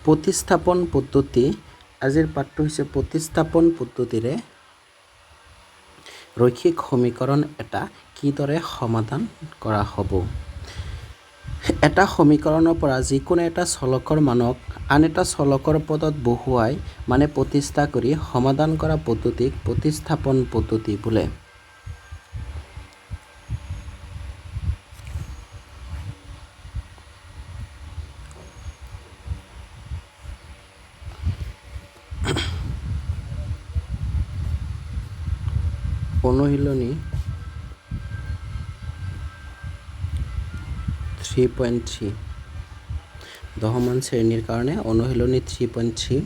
প্ৰতিস্থাপন পদ্ধতি আজিৰ পাঠটো হৈছে প্ৰতিস্থাপন পদ্ধতিৰে ৰৈখিক সমীকৰণ এটা কিদৰে সমাধান কৰা হ'ব। এটা সমীকৰণৰ পৰা যিকোনো এটা চলকৰ মানক আন এটা চলকৰ পদত বহুৱাই মানে প্ৰতিষ্ঠা কৰি সমাধান কৰা পদ্ধতিক প্ৰতিস্থাপন পদ্ধতি বোলে। অনুশীলনী 3.3 দশমান শ্ৰেণীৰ কাৰণে অনুশীলনী 3.3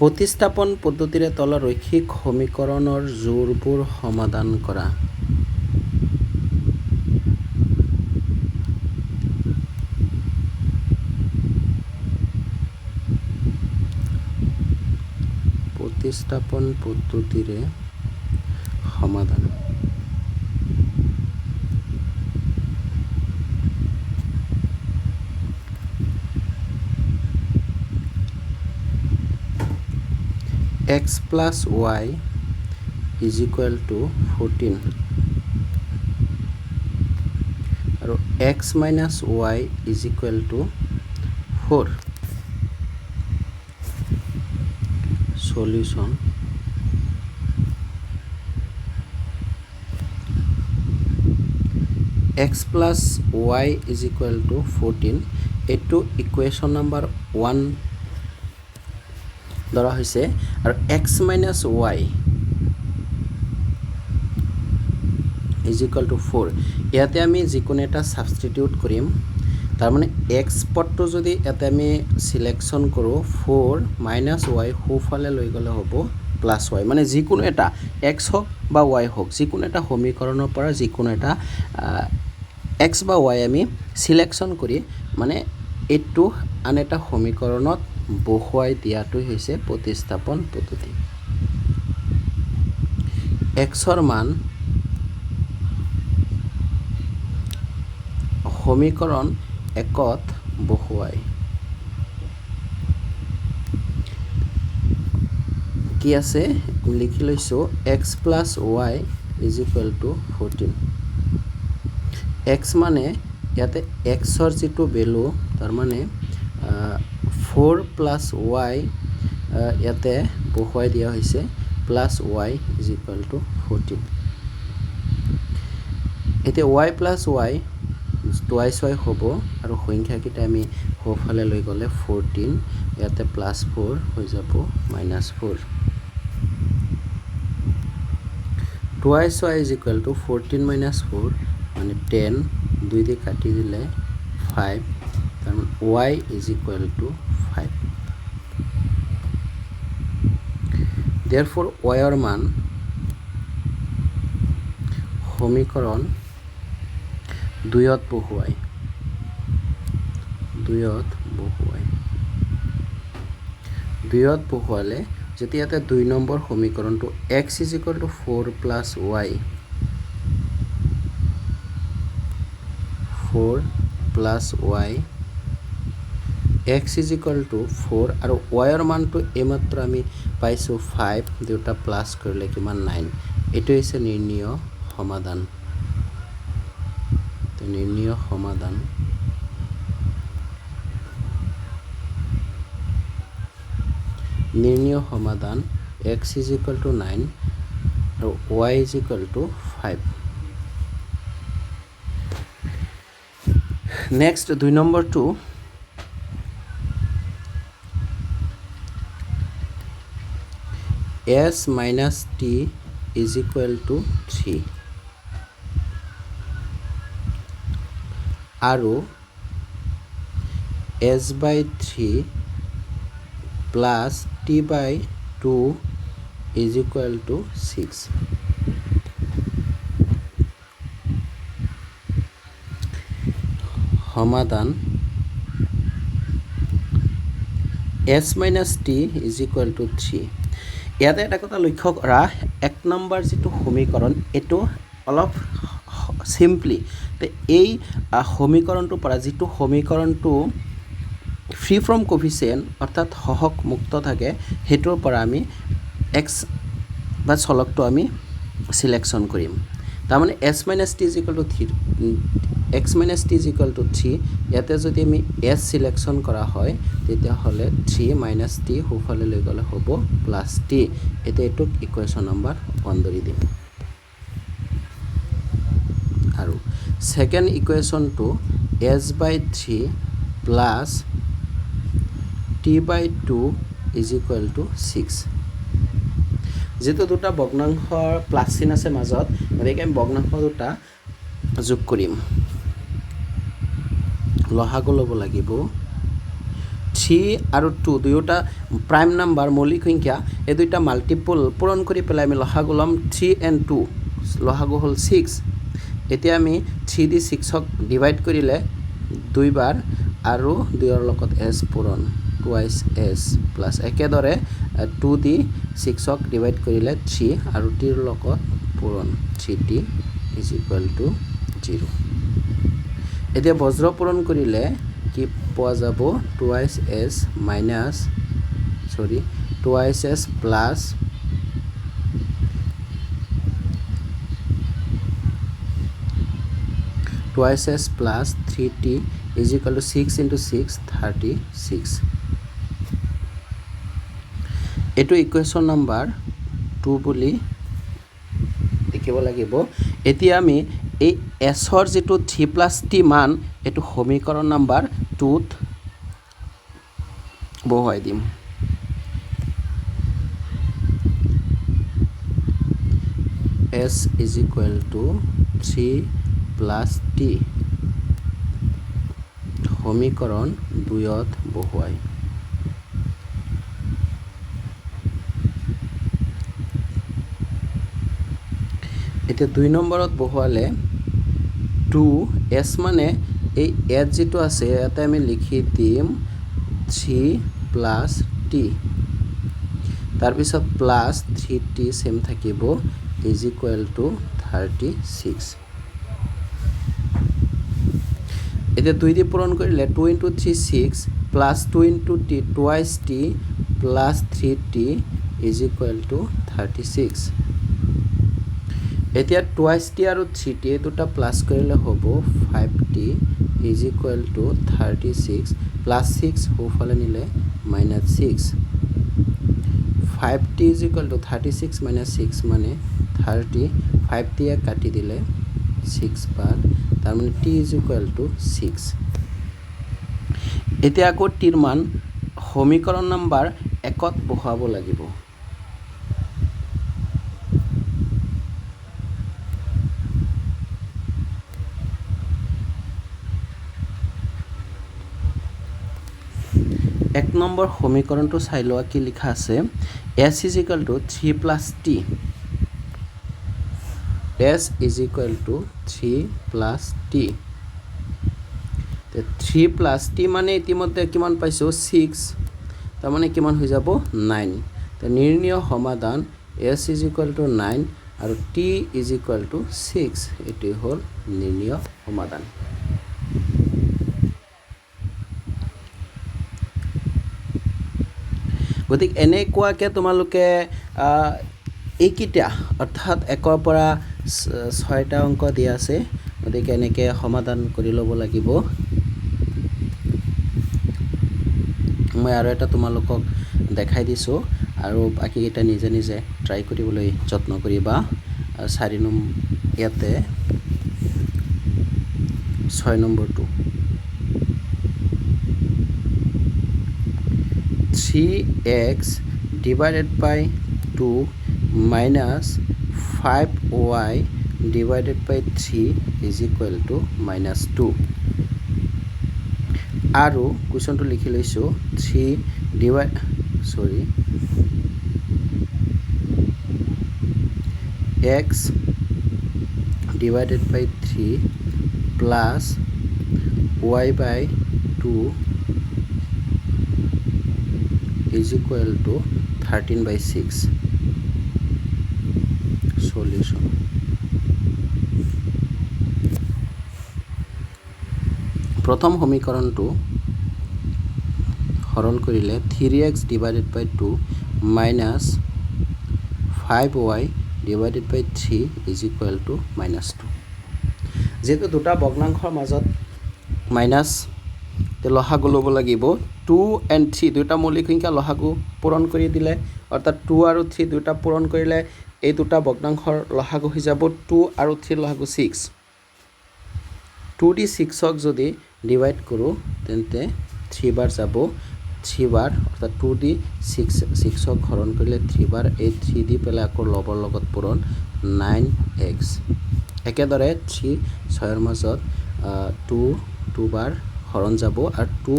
প্ৰতিস্থাপন পদ্ধতিৰে তলৰ ৰৈখিক সমীকৰণৰ জোৰবোৰ সমাধান কৰা। প্ৰতিস্থাপন পদ্ধতিৰে সমাধান x plus y is equal to 14 আৰু x minus y is equal to 4 solution x plus y is equal to 14 এইটো ইকুৱেশ্যন নম্বৰ 1 ধৰা হৈছে আৰু x minus y is equal to 4 ইয়াতে আমি যিকোনো এটা সাবস্টিটিউট কৰিম তাৰ মানে x পদটো যদি ইয়াতে আমি সিলেকশন কৰোঁ 4 minus y সোঁফালে লৈ গ'লে হ'ব প্লাস y মানে যিকোনো এটা x হোক বা y হোক যিকোনো এটা সমীকৰণৰ পৰা যিকোনো এটা x বা y আমি সিলেকশন কৰি মানে এইটো আন এটা সমীকৰণত বহুৱাই দিয়াটো হৈছে প্ৰতিস্থাপন পদ্ধতি। x ৰ মান সমীকৰণ একত বহুৱাই কি আছে লিখি লৈছো x plus y is equal to 14 x মানে ইয়াতে x ৰ যেটো ভ্যালু তাৰ মানে 4 plus y ইয়াতে বহুৱাই দিয়া হৈছে plus y is equal to 14 এতে y plus y twice y হ'ব আৰু সংখ্যা কিটা আমি সোঁফালে লৈ গ'লে 14 ইয়াতে plus 4 হৈ যাব minus 4 twice y is equal to 14 minus 4 মানে 10 দুই দি কাটি দিলে 5 তাৰ মানে y is equal to 5 therefore y ৰ মান সমীকৰণ 2ত বহুৱাই 2ত বহুৱালে যেতিয়াতে 2 number সমীকৰণটো x is equal to 4 plus y 4 plus y x is equal to 4 আৰু y ৰ মানটো এইমাত্ৰ আমি পাইছো 5 দুটা প্লাস কৰিলে কিমান 9 এটো হৈছে নিৰ্ণয় সমাধান তো নিৰ্ণয় সমাধান x is equal to 9 আৰু y is equal to 5 next 2 number 2 s minus t is equal to 3 আৰু s by 3 plus t by 2 is equal to 6 সমাধান s minus t is equal to 3 ইয়াতে এটা কথা লক্ষ্য কৰা এক নম্বৰ যেটো সমীকৰণ এটো অলপ সিম্পলি তে এই সমীকৰণটো পৰা যেটো সমীকৰণটো ফ্ৰী ফ্ৰম কোফিচিয়েণ্ট অৰ্থাৎ সহগ মুক্ত থাকে সেইটোৰ পৰা আমি এক্স বা চলকটো আমি সিলেকশ্যন কৰিম তাৰমানে s minus t is equal to 3 x minus t is equal to 3 ইয়াতে যদি আমি s সিলেকশ্যন কৰা হয় তেতিয়া হলে 3 minus t হুফালে লৈ গলে হ'ব plus t এটা এটুক ইকুৱেশ্যন নম্বৰ 1 ধৰি দিম আৰু second ইকুৱেশ্যনটো s by 3 plus t by 2 is equal to 6 যেটো দুটা ভগ্নাংশৰ প্লাস চিন আছে মাজত গতিকে আমি ভগ্নাংশ দুটা যোগ কৰিম লহাগু ল'ব লাগিব 3 আৰু 2 দুয়োটা প্ৰাইম নাম্বাৰ মৌলিক সংখ্যা এই দুইটা মাল্টিপল পূৰণ কৰি পেলাই আমি লহাগু ল'ম 3 and 2 লহাগু হ'ল 6 এতিয়া আমি 3 দি 6 ক ডিভাইড কৰিলে দুইবাৰ আৰু 2 ৰ লগত s পূৰণ twice s plus একেদৰে 2 দি 6 ক ডিভাইড কৰিলে 3 আৰু t ৰ লগত পূৰণ 3t is equal to 0 এতিয়া বজ্ৰ পূৰণ কৰিলে কি পোৱা যাব twice s minus twice s plus twice s plus 3t is equal to 6 into 6 36 এটো ইকুৱেশ্যন নম্বৰ 2 বুলি দেখিব লাগিব এতিয়া আমি এই s ৰ যেটো 3 plus t মান এটো সমীকৰণ নম্বৰ 2 ত বহাই দিম s is equal to 3 plus t সমীকৰণ 2 ত বহাই এতিয়া 2 নম্বৰত বহালে 2s মানে এই s যেটো আছে এটা আমি লিখি দিম 3 plus t তাৰ পিছত plus 3t সেম থাকিব is equal to 36 এতিয়া 2 দি পূৰণ কৰিলে 2 into 3 6 plus 2 into t twice t plus 3t is equal to 36 এতিয়া twice t আৰু 3t দুটা প্লাস কৰিলে হ'ব 5t is equal to 36 plus 6 হুফালে নিলে minus 6 5t is equal to 36 minus 6 মানে 30 5t কাটি দিলে 6 বাৰ তাৰ মানে t is equal to 6 এতিয়া আকৌ t ৰ মান সমীকৰণ নম্বৰ 1 ত বহাব লাগিব এক নম্বৰ সমীকৰণটো চাই লোৱা কি লিখা আছে s is equal to 3 plus t s is equal to 3 plus t তে 3 plus t মানে ইতিমধ্যে কিমান পাইছো 6 তাৰ মানে কিমান হৈ যাব 9 তে নিৰ্ণয় সমাধান s is equal to 9 আৰু t is equal to 6 এটি হল নিৰ্ণয় সমাধান গতিক এনেকুৱাকে তোমালোকে এইকিটা অৰ্থাৎ 1 ৰ পৰা 6টা অংক দিয়া আছে গতিকে এনেকে সমাধান কৰি ল'ব লাগিব মই আৰু এটা তোমালোকক দেখাই দিছো আৰু বাকি এটা নিজে নিজে ট্ৰাই কৰিবলৈ যত্ন কৰিবা 4 নম্বৰ ইয়াতে 6 নম্বৰটো 3x divided by 2 minus 5y divided by 3 is equal to minus 2 আৰু কোৱেশ্যনটো লিখি লৈছো 3 divide x divided by 3 plus y by 2 is equal to 13 by 6 solution প্ৰথম সমীকৰণটো হৰণ কৰিলে 3x divided by 2 minus 5y divided by 3 is equal to -2 যেহেতু দুটা ভগ্নাংশৰ মাজত minus লসাগু ল'ব লাগিব 2 and 3 দুটা মৌলিক সংখ্যা লসাগু পূৰণ কৰি দিলে অৰ্থাৎ 2 আৰু 3 দুটা পূৰণ কৰিলে এই দুটা ভগ্নাংশৰ লসাগু হৈ যাব 2 আৰু 3 লসাগু 6 2 দি 6ক যদি ডিভাইড কৰোঁ তেন্তে 3 বাৰ যাব 3 বাৰ অৰ্থাৎ 2 দি 6ক হৰণ কৰিলে 3 বাৰ এই 3 দি পেলাই আকৌ লবৰ লগত পূৰণ 9x একেদৰে 3 6ৰ মাজত 2 বাৰ হৰণ যাব আৰু 2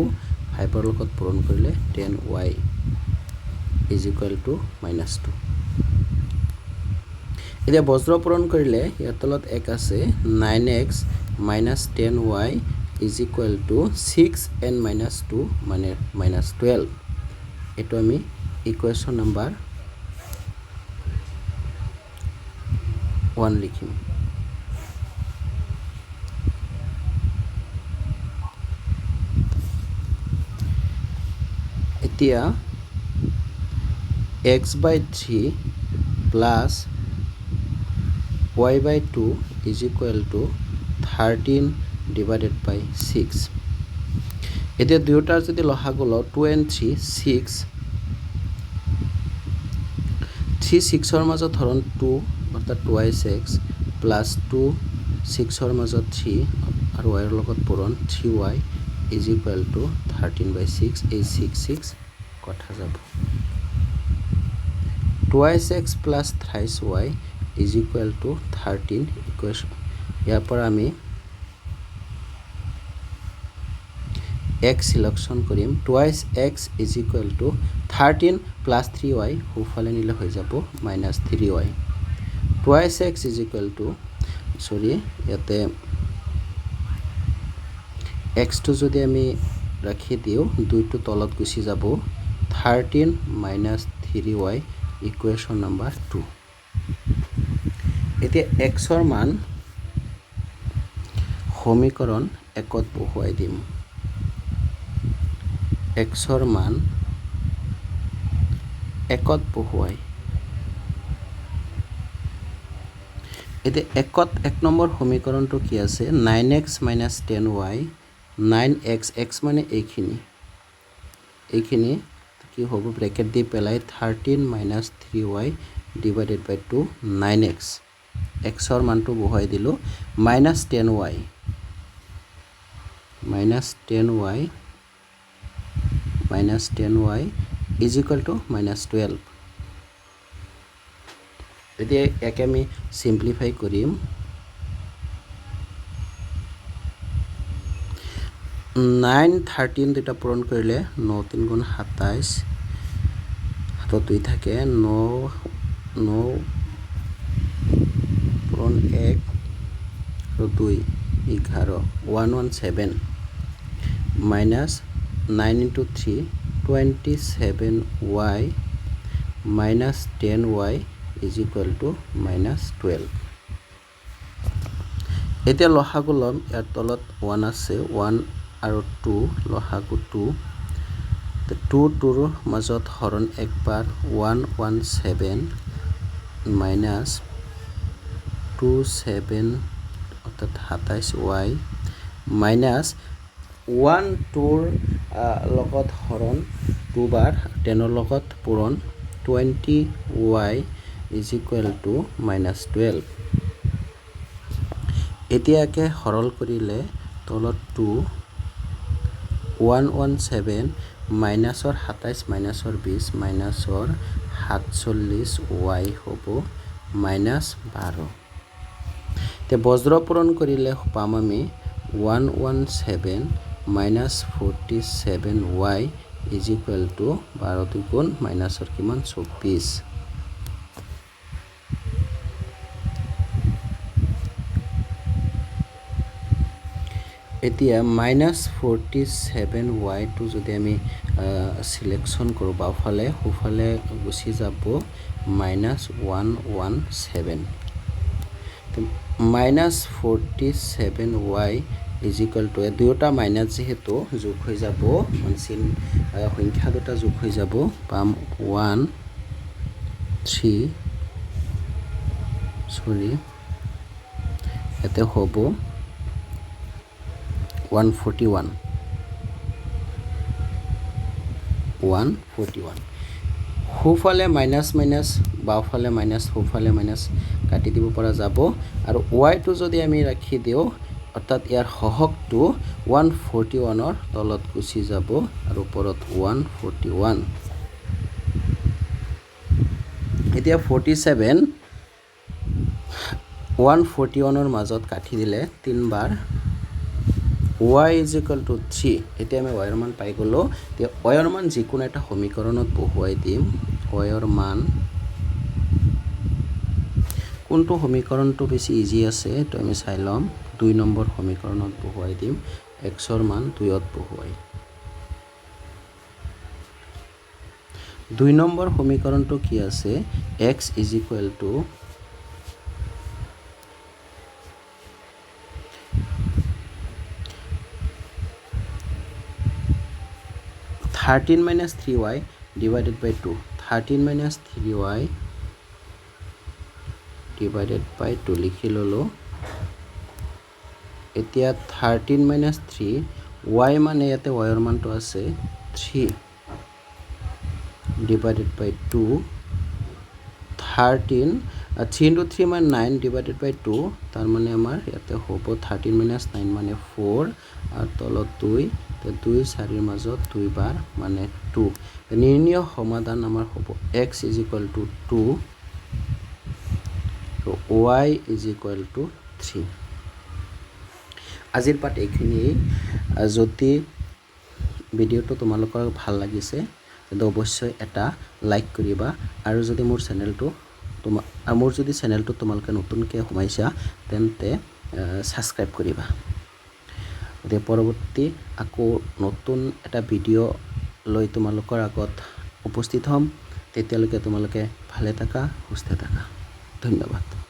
5ৰ লগত পূৰণ কৰিলে 10y ইজ ইকুৱেল টু -2 এতিয়া বজ্ৰ পূৰণ কৰিলে ইয়াৰ তলত 1 আছে 9x minus 10y is equal to 6n minus 2 মানে -12 এইটো আমি ইকুৱেশ্যন নাম্বাৰ 1 লিখিম এতিয়া x by 3 plus y by 2 is equal to 13 divided by 6 এতিয়া দুয়োটাৰ যদি লসাগু লওঁ 2 and 3 6 6ৰ মাজত হৰণ 2 অৰ্থাৎ 2y6 প্লাছ 2 6ৰ মাজত 3 আৰু y ৰ লগত পূৰণ 3y ইজ ইকুৱেল টু 13/6 এই 6 কটা যাব 2y6 plus 23y is equal to 13 equation ইয়াৰ পৰা আমি x সিলেকশ্যন কৰিম 2x is equal to 13 plus 3y সোঁফালে নিলে হৈ যাব -3y 2x is equal two ইয়াতে xটো যদি আমি ৰাখি দিওঁ 2টো তলত গুচি যাব 13 - 3y ইকুৱেশ্যন নাম্বাৰ 2 এতিয়া xৰ মান সমীকৰণ 1ত বহুৱাই দিম xৰ মান 1ত বহুৱাই এতিয়া 1ত 1 নম্বৰ সমীকৰণটো কি আছে 9x - 10y 9x x মানে এইখিনি কি হ'ব ব্ৰেকেট দি পেলাই 13 - 3y ডিভাইডেড বাই 2 9x xৰ মানটো বহুৱাই দিলোঁ -10y ইজ ইকুৱেল টু -12 এতিয়া একে আমি চিম্প্লিফাই কৰিম 9 13 দুটা পূৰণ কৰিলে 9 3 গুণ 27 হাতত 2 থাকে 9 পূৰণ 1 আৰু 2 11 117 minus 9 into 3 27y minus 10y is equal to -12 এতিয়া লসাগু ল'ম ইয়াৰ তলত 1 আছে 1 আৰু 2 লসাগু 2 2ৰ মাজত হৰণ একবাৰ 117 minus 27 অৰ্থাৎ 27y minus 1 2ৰ লগত হৰণ 2 বাৰ 10ৰ লগত পূৰণ 20y is equal to -12 এতিয়াকে সৰল কৰিলে তলত 2 117 মাইনাছৰ 27 মাইনাছৰ 20 মাইনাছৰ 47y হ'ব -12 তে বজ্ৰ পূৰণ কৰিলে পাম আমি 117 minus 47y is equal to 12 দুগুণ মাইনাছৰ কিমান 24 এতিয়া -47y টো যদি আমি সিলেকশন কৰোঁ বাওফালে সোফালে গুচি যাব -117 তো -47y ইজ ইকুৱেল টু দুয়োটা মাইনাছ যিহেতু যোগ হৈ যাব চিন সংখ্যা দুটা যোগ হৈ যাব পাম 1 3 সৰি এতে হ'ব 141 সোঁফালে মাইনাছ মাইনাছ বাওঁফালে মাইনাছ সোঁফালে মাইনাছ কাটি দিব পৰা যাব আৰু ৱাইটো যদি আমি ৰাখি দিওঁ অৰ্থাৎ ইয়াৰ হহকটো 141ৰ তলত গুচি যাব আৰু ওপৰত 141 এতিয়া 47 141ৰ মাজত কাটি দিলে 3 বাৰ y is equal to 3 এতিয়া আমি y ৰ মান পাই গলো তে y ৰ মান যিকোনো এটা সমীকৰণত বহুৱাই দিম y ৰ মান কোনটো সমীকৰণটো বেছি ইজি আছে তো আমি চাই লম 2 নম্বৰ সমীকৰণত বহুৱাই দিম x ৰ মান 2ত বহুৱাই 2 নম্বৰ সমীকৰণটো কি আছে x is equal to 13 minus 3y divided by 2 13 minus 3y divided by 2 লিখি ললো এতিয়া 13 minus 3 y মানে ইয়াতে y ৰ মানটো আছে 3 divided by 2 13 3 into 3 মানে 9 divided by 2 তাৰ মানে আমাৰ ইয়াতে হ'ব 13 minus 9 মানে 4 আৰু তলত 2 2 4 মাজত 2 বাৰ মানে 2 নিৰ্ণয় সমাধান আমাৰ হ'ব x is equal to 2 তো y is equal to 3 আজিৰ পাঠ এইখিনি যদি ভিডিওটো তোমালোকৰ ভাল লাগিছে তেন্তে অৱশ্যই এটা লাইক কৰিবা আৰু যদি মোৰ চেনেলটো তোমালোকে নতুনকৈ সোমাইছা তেন্তে সাবস্ক্ৰাইব কৰিবা এতিয়া পৰৱৰ্তী আকৌ নতুন এটা ভিডিও লৈ তোমালোকৰ আগত উপস্থিত হ'ম তেতিয়ালৈকে তোমালোকে ভালে থাকা সুস্থ থাকা ধন্যবাদ